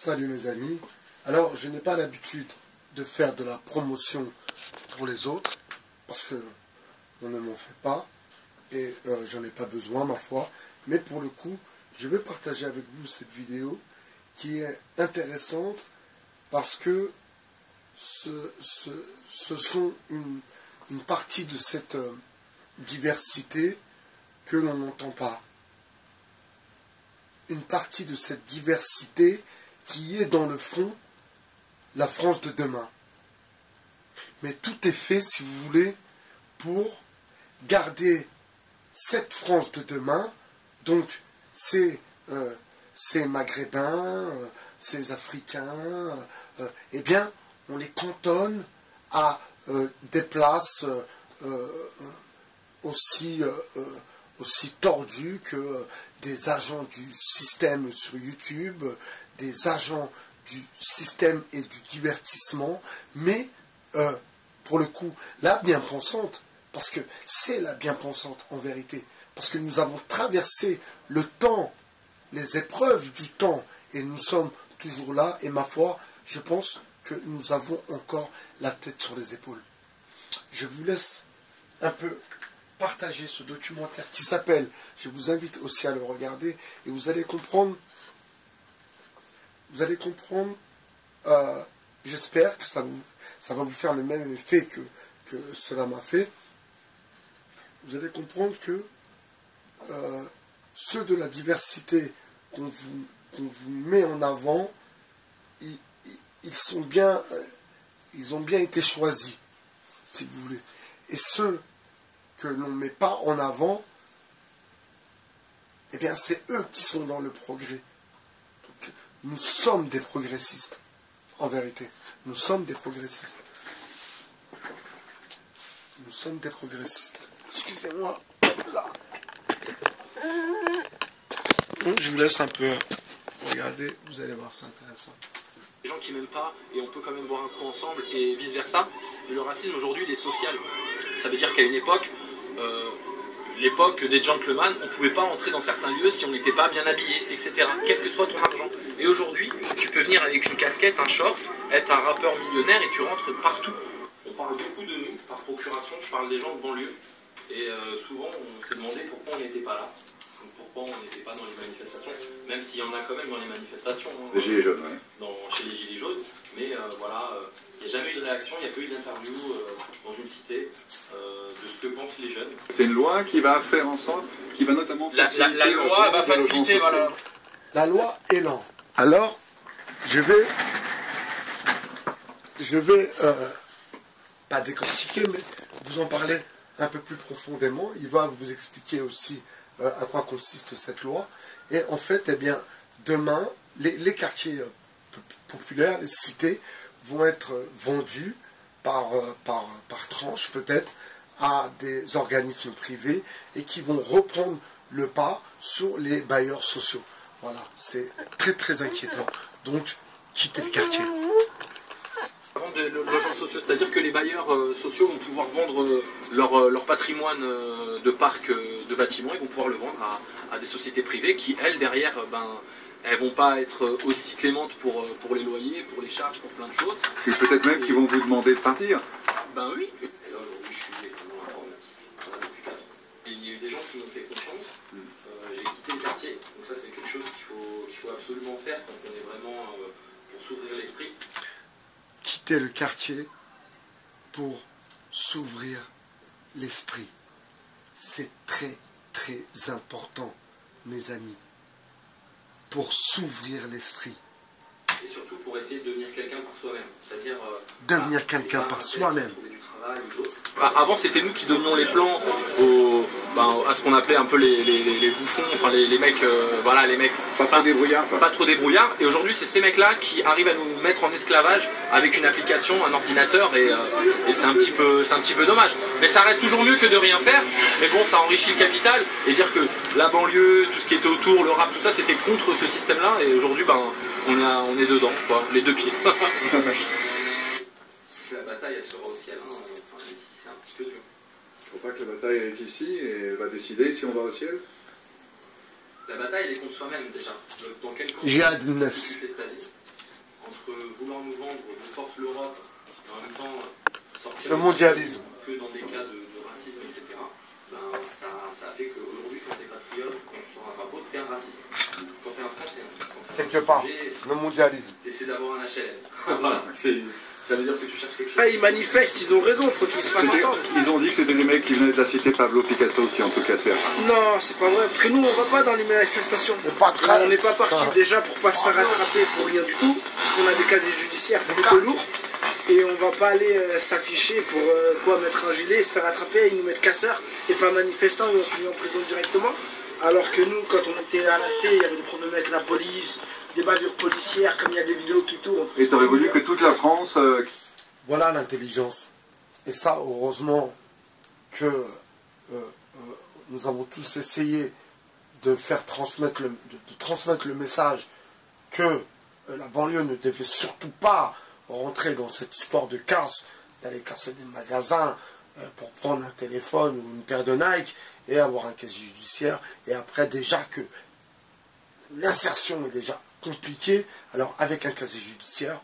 Salut mes amis. Alors, je n'ai pas l'habitude de faire de la promotion pour les autres, parce que on ne m'en fait pas, et j'en ai pas besoin, ma foi. Mais pour le coup, je vais partager avec vous cette vidéo qui est intéressante, parce que ce sont une partie de cette diversité que l'on n'entend pas. Une partie de cette diversité qui est dans le fond la France de demain. Mais tout est fait, si vous voulez, pour garder cette France de demain, donc ces Maghrébins, ces Africains, eh bien, on les cantonne à des places aussi tordus que des agents du système sur YouTube, des agents du système et du divertissement, mais pour le coup, la bien-pensante, parce que c'est la bien-pensante en vérité, parce que nous avons traversé le temps, les épreuves du temps, et nous sommes toujours là, et ma foi, je pense que nous avons encore la tête sur les épaules. Je vous laisse un peu partager ce documentaire qui s'appelle, je vous invite aussi à le regarder, et vous allez comprendre, j'espère que ça va vous faire le même effet que cela m'a fait. Vous allez comprendre que ceux de la diversité qu'on vous met en avant, ils ont bien été choisis, si vous voulez. Et ceux que l'on ne met pas en avant, eh bien c'est eux qui sont dans le progrès. Donc, nous sommes des progressistes, en vérité. Nous sommes des progressistes. Nous sommes des progressistes. Excusez-moi. Je vous laisse un peu regarder, vous allez voir, c'est intéressant. Les gens qui m'aiment pas, et on peut quand même boire un coup ensemble, et vice versa. Et le racisme aujourd'hui, il est social. Ça veut dire qu'à une époque, l'époque des gentlemen, on ne pouvait pas entrer dans certains lieux si on n'était pas bien habillé, etc. Quel que soit ton argent. Et aujourd'hui, tu peux venir avec une casquette, un short, être un rappeur millionnaire et tu rentres partout. On parle beaucoup de nous par procuration, je parle des gens de banlieue. Et souvent, on s'est demandé pourquoi on n'était pas là. Pourquoi on n'était pas dans les manifestations, même s'il y en a quand même dans les manifestations. Hein, les Gilets jaunes, oui. Chez les Gilets jaunes. Mais voilà, il n'y a jamais eu de réaction, il n'y a pas eu d'interview dans une cité de ce que pensent les jeunes. C'est une loi qui va faire en sorte, qui va notamment faciliter la loi va faciliter, voilà. La loi Elan. Alors, je vais pas décortiquer, mais vous en parler un peu plus profondément. Il va vous expliquer aussi à quoi consiste cette loi. Et en fait, eh bien, demain, les quartiers populaires, les cités, vont être vendus par tranche peut-être à des organismes privés et qui vont reprendre le pas sur les bailleurs sociaux. Voilà, c'est très très inquiétant. Donc, quittez le quartier. De logements sociaux, c'est-à-dire que les bailleurs sociaux vont pouvoir vendre leur patrimoine de parcs de bâtiments, ils vont pouvoir le vendre à des sociétés privées qui, elles, derrière, elles vont pas être aussi clémentes pour les loyers, pour les charges, pour plein de choses. Et peut-être même qu'ils vont vous demander de partir. Ben oui. Et là, aujourd'hui, je suis également informatique depuis 4 ans. Et il y a eu des gens qui m'ont fait confiance. J'ai quitté le quartier, donc ça c'est quelque chose qu'il faut absolument faire quand on est vraiment pour s'ouvrir l'esprit. Quitter le quartier pour s'ouvrir l'esprit. C'est très très important, mes amis. Pour s'ouvrir l'esprit. Et surtout pour essayer de devenir quelqu'un par soi-même. C'est-à-dire devenir quelqu'un par soi-même. Avant, c'était nous qui donnions les plans à ce qu'on appelait un peu les bouffons, enfin les mecs, voilà, les mecs pas trop débrouillards. Pas trop débrouillards. Et aujourd'hui, c'est ces mecs-là qui arrivent à nous mettre en esclavage avec une application, un ordinateur, et c'est un petit peu dommage. Mais ça reste toujours mieux que de rien faire. Mais bon, ça enrichit le capital. Et dire que la banlieue, tout ce qui était autour, le rap, tout ça, c'était contre ce système-là. Et aujourd'hui, on est dedans, quoi, les deux pieds. La bataille, elle sera au ciel. C'est un petit peu dur. Il ne faut pas que la bataille elle est ici et elle va décider si on va au ciel. La bataille, elle est contre soi-même déjà. Dans quel camp Jihad Nefs. Le mondialisme. Que dans des cas de racisme, etc., ben, ça a fait qu'aujourd'hui, quand tu es patriote, quand tu sors un drapeau, tu es un raciste. Quand tu es un Français, Quelque part, le mondialisme. tu essaies d'avoir un HLM. Voilà, ça veut dire que tu cherches quelque chose. Ah, ils manifestent, ils ont raison, faut qu'ils se fassent entendre. Ils ont dit que c'était des mecs qui venaient de la cité Pablo Picasso qui ont tout qu'à faire. Non, c'est pas vrai, parce que nous on va pas dans les manifestations. On n'est pas parti déjà pour pas se faire attraper pour rien du tout, parce qu'on a des casiers judiciaires plutôt lourds. Et on va pas aller s'afficher pour quoi mettre un gilet, se faire attraper, ils nous mettent casseurs et pas manifestants et on finit en prison directement. Alors que nous, quand on était à la ST, il y avait des problèmes avec la police, des bavures policières, comme il y a des vidéos qui tournent. Et t'aurais voulu que toute la France... Voilà l'intelligence. Et ça, heureusement que nous avons tous essayé de faire transmettre le message que la banlieue ne devait surtout pas rentrer dans cette histoire de casse, d'aller casser des magasins pour prendre un téléphone ou une paire de Nike et avoir un casier judiciaire. Et après, déjà que l'insertion est déjà compliquée, alors avec un casier judiciaire,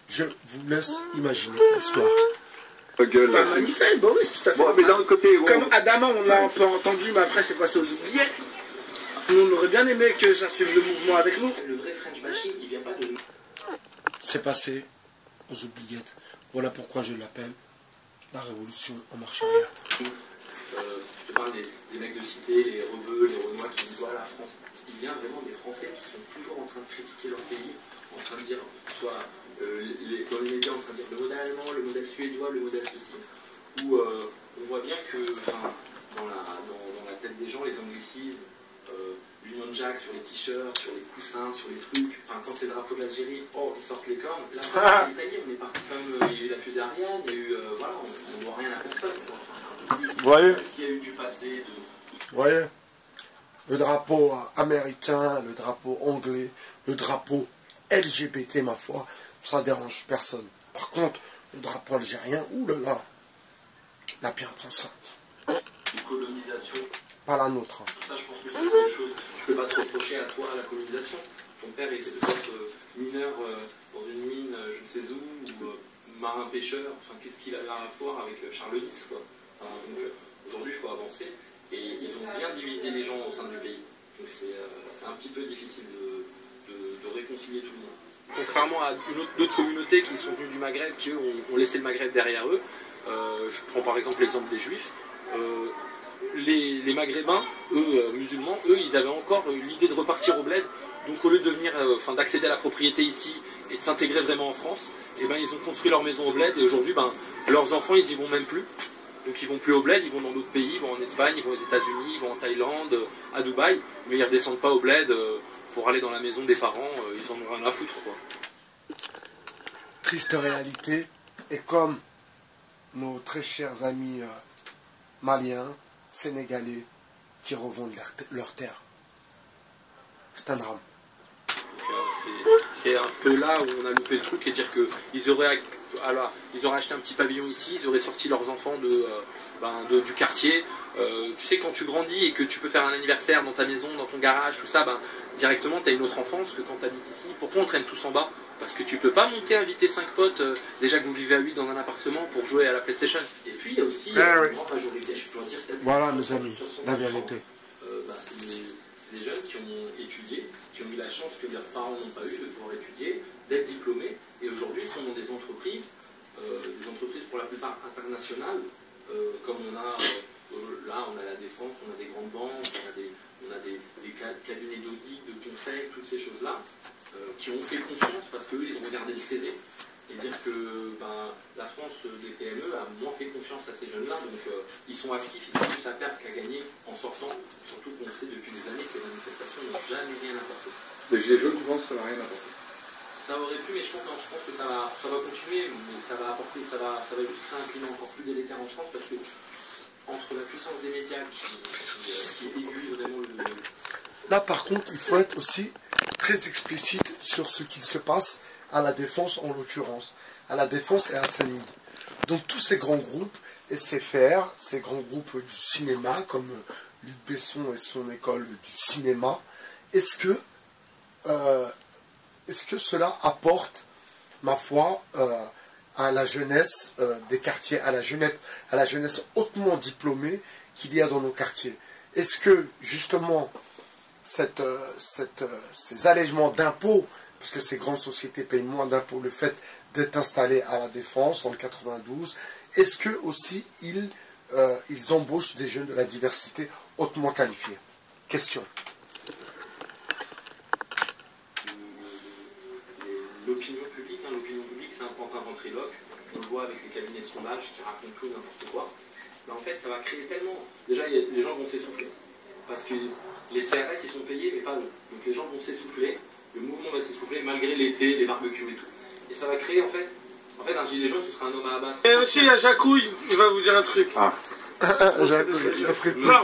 je vous laisse imaginer l'histoire. Gueule, Bah, manifeste, bah oui, c'est tout à fait. Bon, mais d'un autre côté... Comme Adama, on l'a un peu entendu, mais après c'est passé aux oubliettes. Nous, on aurait bien aimé que ça suive le mouvement avec nous. Le vrai French bashing, il vient pas de nous. C'est passé aux oubliettes. Voilà pourquoi je l'appelle la révolution en marche arrière. Je te parle des mecs de cité, les rebeux, les renois qui disent voilà la France. Il vient vraiment des Français qui sont toujours en train de critiquer leur pays, en train de dire, soit dans les médias, en train de dire le modèle allemand, le modèle suédois, le modèle ceci. Où on voit bien que dans la tête des gens, les anglicismes, l'Union Jack sur les t-shirts, sur les coussins, sur les trucs, quand c'est le drapeau de l'Algérie, oh, ils sortent les cornes. Là, c'est détaillé, on est parti comme il y a eu la fusée Ariane, il y a eu, voilà, on ne voit rien à personne. Vous voyez? S'il y a eu du passé, Vous voyez? Le drapeau américain, le drapeau anglais, le drapeau LGBT, ma foi, ça dérange personne. Par contre, le drapeau algérien, oulala, la bien pensante. une colonisation. Pas la nôtre. Ça, je pense que c'est des choses. Je ne peux pas te reprocher à toi la colonisation. Ton père était peut-être mineur dans une mine, je ne sais où, ou marin-pêcheur. Enfin, qu'est-ce qu'il avait à voir avec Charles X, quoi. Donc, aujourd'hui, il faut avancer. Et ils ont bien divisé les gens au sein du pays. Donc, c'est un petit peu difficile de réconcilier tout le monde. Contrairement à d'autres communautés qui sont venues du Maghreb, qui eux ont laissé le Maghreb derrière eux. Je prends par exemple l'exemple des Juifs. Les Maghrébins, eux, musulmans, eux, ils avaient encore l'idée de repartir au bled. Donc au lieu de venir, d'accéder à la propriété ici et de s'intégrer vraiment en France, eh ben, ils ont construit leur maison au bled et aujourd'hui, leurs enfants, ils y vont même plus. Donc ils vont plus au bled, ils vont dans d'autres pays, ils vont en Espagne, ils vont aux États-Unis, ils vont en Thaïlande, à Dubaï, mais ils ne redescendent pas au bled pour aller dans la maison des parents, ils en ont rien à foutre, quoi. Triste réalité, et comme nos très chers amis maliens, sénégalais, qui revendent leur terre. C'est un drame. C'est un peu là où on a loupé le truc et dire qu'ils auraient acheté un petit pavillon ici, ils auraient sorti leurs enfants du quartier. Tu sais, quand tu grandis et que tu peux faire un anniversaire dans ta maison, dans ton garage, tout ça, directement tu as une autre enfance que quand tu habites ici. Pourquoi on traîne tous en bas? Parce que tu peux pas monter inviter 5 potes, déjà que vous vivez à 8 dans un appartement, pour jouer à la PlayStation. Et puis il y a aussi une grande majorité, je peux dire peut-être. Voilà mes amis, la vérité. C'est des jeunes qui ont étudié, qui ont eu la chance que leurs parents n'ont pas eu de pouvoir étudier, d'être diplômés, et aujourd'hui ils sont dans des entreprises pour la plupart internationales, comme on a là, on a la défense, on a des grandes banques, on a des cabinets d'audit, de conseil, toutes ces choses-là, qui ont fait confiance parce qu'eux, ils ont regardé le CV et dire que la France des PME a moins fait confiance à ces jeunes-là, donc ils sont actifs, ils ont plus à perdre qu'à gagner en sortant, surtout qu'on sait depuis des années que les manifestations n'ont jamais rien apporté. Les gilets jaunes, je pense que ça n'a rien apporté. Ça aurait pu, mais je pense que ça va continuer, mais ça va juste créer un climat encore plus délétère en France, parce que entre la puissance des médias qui aiguille vraiment le... Là par contre, il faut être aussi très explicite sur ce qu'il se passe à la Défense en l'occurrence, à la Défense et à Saint-Denis. Donc tous ces grands groupes, SFR, ces grands groupes du cinéma, comme Luc Besson et son école du cinéma, est-ce que cela apporte, ma foi, à la jeunesse des quartiers, à la jeunesse hautement diplômée qu'il y a dans nos quartiers. Est-ce que justement ces allègements d'impôts, parce que ces grandes sociétés payent moins d'impôts, le fait d'être installés à la Défense en 92, est-ce que aussi ils embauchent des jeunes de la diversité hautement qualifiés? Question. L'opinion publique, c'est un pantin ventriloque. On le voit avec les cabinets de sondage qui racontent tout n'importe quoi. Mais en fait, ça va créer tellement... Déjà, les gens vont s'essouffler. Parce que les CRS, ils sont payés, mais pas nous. Donc les gens vont s'essouffler, le mouvement va s'essouffler malgré l'été, les barbecues et tout. Et ça va créer, en fait, un gilet jaune, ce sera un homme à abattre. Et aussi, il y a Jacouille, il va vous dire un truc. Ah. Là,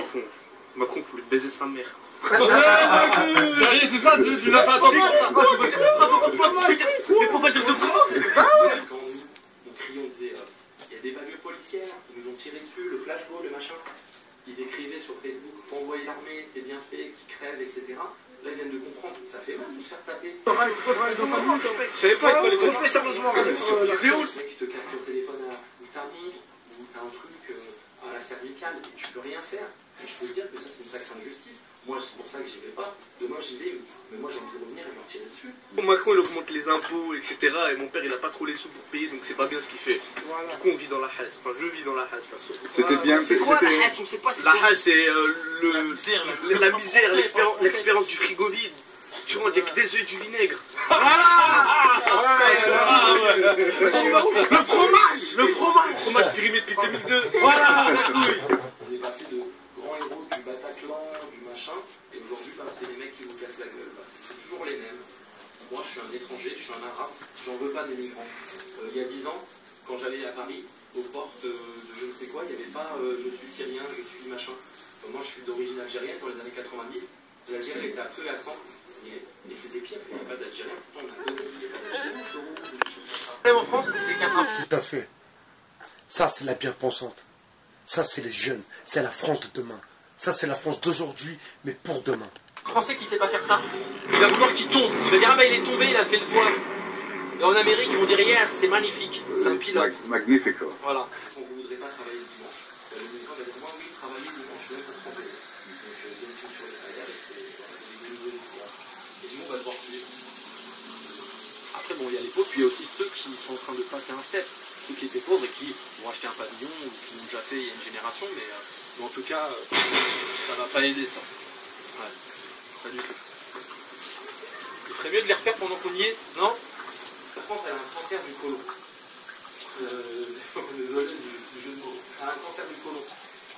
Macron voulait baiser sa mère. Sérieux, c'est ça, tu l'as pas entendu pour ça. Il faut pas dire de quoi. Quand on criait, on disait, il y a des bagues policières qui nous ont tiré dessus, le flashball, le machin. Ils écrivaient sur Facebook, faut envoyer l'armée, c'est bien fait, qui crève, etc. Là, ils viennent de comprendre, ça fait mal de se faire taper. Je savais pas qu'il fallait On fait sérieusement. Le mec qui te casse ton téléphone ou ta montre, ou t'as un truc à la cervicale, et tu peux rien faire. Et je peux te dire que ça, c'est une sacrée injustice. Moi, c'est pour ça que j'y vais pas. Demain, j'y vais, mais moi, j'ai envie de revenir et me tirer dessus. Macron, il augmente les impôts, etc. Et mon père, il a pas trop les sous pour payer, donc c'est pas bien ce qu'il fait. Voilà. Du coup, on vit dans la hasse. Enfin, je vis dans la hasse, perso. C'était bien. C'est quoi la hasse? On sait pas. La hasse, c'est la misère, l'expérience du frigo vide. Tu vois, il n'y a que des œufs et du vinaigre. Le fromage périmé depuis 2002. Voilà. On est passé de grands héros du Bataclan, du machin, et aujourd'hui, c'est les mecs qui vous cassent la gueule. C'est toujours les mêmes. Moi, je suis un étranger, je suis un arabe, j'en veux pas des migrants. Il y a 10 ans, quand j'allais à Paris, aux portes de je ne sais quoi, il n'y avait pas je suis syrien, je suis machin. Moi, je suis d'origine algérienne dans les années 90. L'Algérie était à feu et à sang. Et c'était pire, il n'y a pas d'Algérien. On a deux pays, il n'y a pas d'Algérien. Le problème en France, c'est qu'un... Tout à fait. Ça, c'est la bien-pensante. Ça, c'est les jeunes. C'est la France de demain. Ça, c'est la France d'aujourd'hui, mais pour demain. Français qui ne sait pas faire ça, il va vouloir qu'il tombe. Il va dire, ah ben il est tombé, il a fait le voile. Et en Amérique, ils vont dire, yes, c'est magnifique. C'est un pilote. Magnifico. Voilà. On ne voudrait pas travailler le dimanche. Le migrant va dire, moi, oui, travailler le dimanche, même pour tromper. Donc, il y a une culture de salaire, et c'est des nouveaux espoirs. Et nous, on va devoir tuer. Après, bon, il y a les pauvres, puis il y a aussi ceux qui sont en train de passer un step. Ceux qui étaient pauvres et qui vont acheter un pavillon, ou qui l'ont déjà fait il y a une génération, mais en tout cas, ça va pas aider ça. Ouais, pas du tout. Il ferait mieux de les refaire pendant qu'on y est, non? La France, elle a un cancer du côlon. Désolé du jeu de mots. Elle a un cancer du côlon.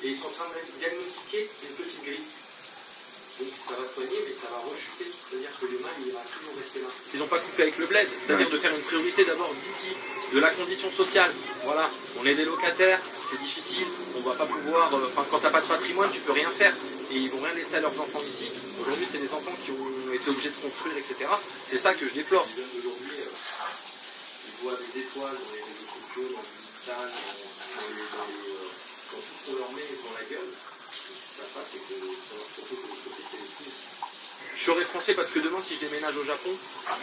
Et ils sont en train de diagnostiquer une petite grippe. Donc ça va soigner, mais ça va rechuter. C'est-à-dire que le mal, il va toujours rester là. Ils n'ont pas coupé avec le bled. C'est-à-dire de faire une priorité d'abord d'ici, de la condition sociale. Voilà, on est des locataires, c'est difficile, on va pas pouvoir... Enfin, quand t'as pas de patrimoine, tu peux rien faire. Et ils vont rien laisser à leurs enfants ici. Aujourd'hui, c'est des enfants qui ont été obligés de construire, etc. C'est ça que je déplore. Les jeunes d'aujourd'hui, ils voient des étoiles dans les réseaux sociaux, dans les salles, quand tout ce qu'on leur met dans la gueule. Je serai français parce que demain, si je déménage au Japon,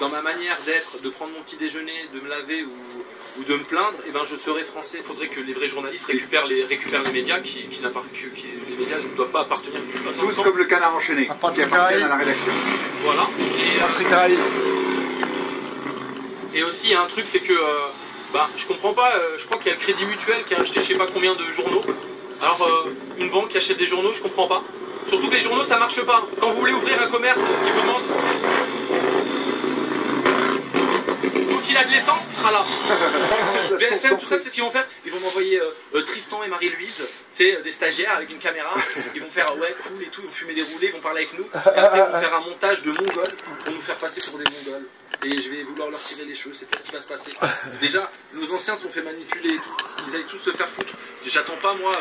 dans ma manière d'être, de prendre mon petit déjeuner, de me laver ou de me plaindre, eh ben je serai français. Il faudrait que les vrais journalistes récupèrent les médias les médias ne doivent pas appartenir à Tous comme le canard enchaîné. À Patrick Harry. À la rédaction. Voilà. Patrick Harry. Et aussi, il y a un truc, c'est que je comprends pas, je crois qu'il y a le Crédit Mutuel qui a acheté je sais pas combien de journaux. Alors, une banque qui achète des journaux, je comprends pas. Surtout que les journaux, ça marche pas. Quand vous voulez ouvrir un commerce, ils vous demandent... Donc il a de l'essence, il sera là. BFM, tout ça, c'est ce qu'ils vont faire. Ils vont m'envoyer Tristan et Marie-Louise, c'est des stagiaires avec une caméra. Ils vont faire ouais, cool et tout, ils vont fumer des roulés, ils vont parler avec nous. Et après, ils vont faire un montage de mongols pour nous faire passer pour des mongols. Et je vais vouloir leur tirer les cheveux, c'est tout ce qui va se passer. Déjà, nos anciens se sont fait manipuler et tout. Ils allaient tous se faire foutre. J'attends pas, moi,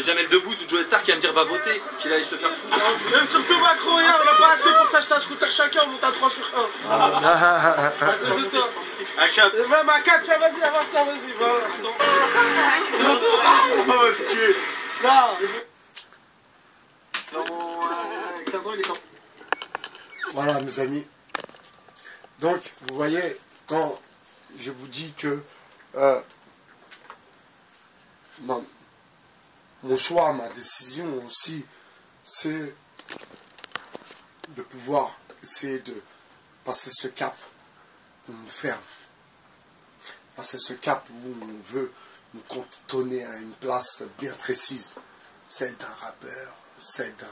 Jamel Debbouze ou Joe Star qui va me dire va voter, qu'il allait se faire foutre. Même surtout Macron, on n'a pas assez pour s'acheter un scooter chacun, on monte à 3 sur 1. À 4. Même à 4, tiens, vas-y, avance, tiens, vas-y. On va se tuer. Dans 15 ans, il est temps. Voilà, mes amis. Donc, vous voyez, quand je vous dis que mon choix, ma décision aussi, c'est de pouvoir essayer de passer ce cap où on ferme. Passer ce cap où on veut nous cantonner à une place bien précise. Celle d'un rappeur, celle d'un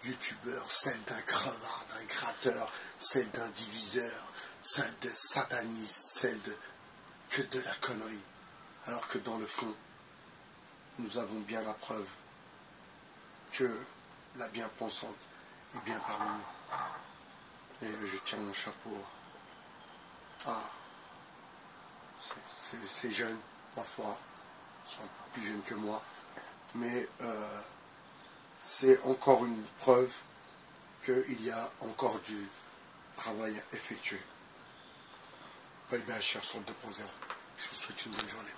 youtubeur, celle d'un crevard, d'un gratteur, celle d'un diviseur, celle de sataniste, celle de que de la connerie. Alors que dans le fond, nous avons bien la preuve que la bien-pensante est bien parmi nous. Et je tiens mon chapeau à ces jeunes, ma foi, sont plus jeunes que moi, mais c'est encore une preuve qu'il y a encore du travail à effectuer. Bye bye, chers 2.0. Je vous souhaite une bonne journée.